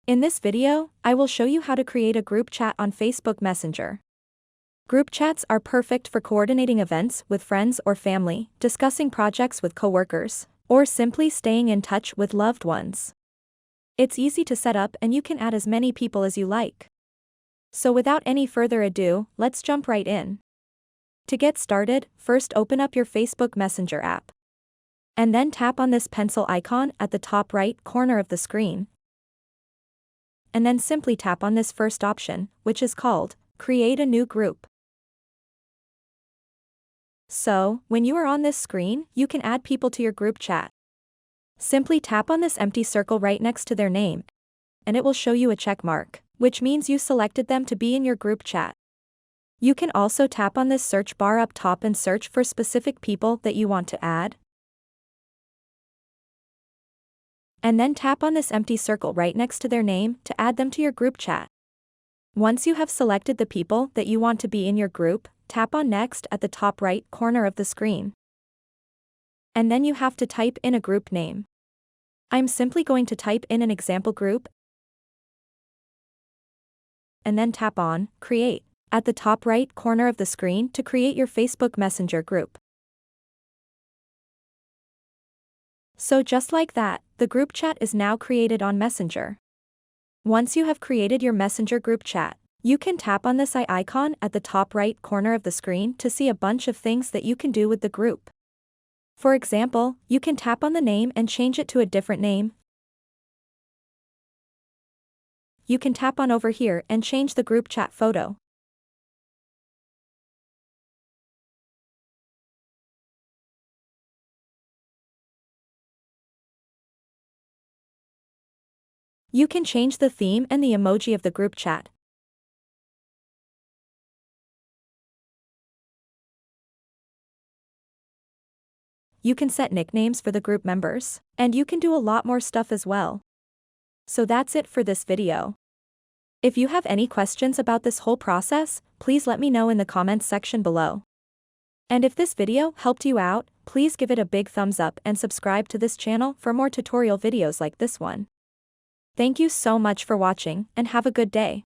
In this video, I will show you how to create a group chat on Facebook Messenger. Group chats are perfect for coordinating events with friends or family, discussing projects with coworkers, or simply staying in touch with loved ones. It's easy to set up and you can add as many people as you like. So without any further ado, let's jump right in. To get started, first open up your Facebook Messenger app. And then tap on this pencil icon at the top right corner of the screen. And then simply tap on this first option, which is called Create a New Group. So, when you are on this screen, you can add people to your group chat. Simply tap on this empty circle right next to their name, and it will show you a check mark, which means you selected them to be in your group chat. You can also tap on this search bar up top and search for specific people that you want to add. And then tap on this empty circle right next to their name to add them to your group chat. Once you have selected the people that you want to be in your group, tap on Next at the top right corner of the screen. And then you have to type in a group name. I'm simply going to type in an example group, and then tap on Create at the top right corner of the screen to create your Facebook Messenger group. So just like that, the group chat is now created on Messenger. Once you have created your Messenger group chat, you can tap on this eye icon at the top right corner of the screen to see a bunch of things that you can do with the group. For example, you can tap on the name and change it to a different name. You can tap on over here and change the group chat photo. You can change the theme and the emoji of the group chat. You can set nicknames for the group members, and you can do a lot more stuff as well. So that's it for this video. If you have any questions about this whole process, please let me know in the comments section below. And if this video helped you out, please give it a big thumbs up and subscribe to this channel for more tutorial videos like this one. Thank you so much for watching and have a good day.